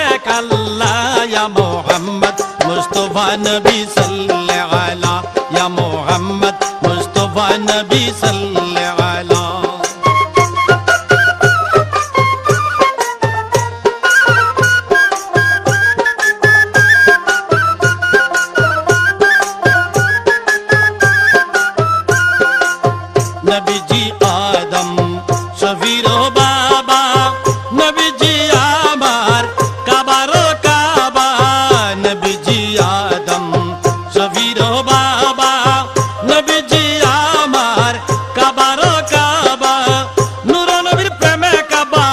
এক আল্লাহ ইয়া মুহাম্মদ মুস্তাফা নবী সাল্লাল্লাহু আলা ইয়া মুহাম্মদ মুস্তাফা নবী সাল্লাল্লাহু আলা নবীজি আদম শফির বাবা নবীজি আমার কাবার কাবা নবীজি আদম শফির বাবা নবীজি আমার কাবার কাবা নূর নবীর প্রেমে কাবা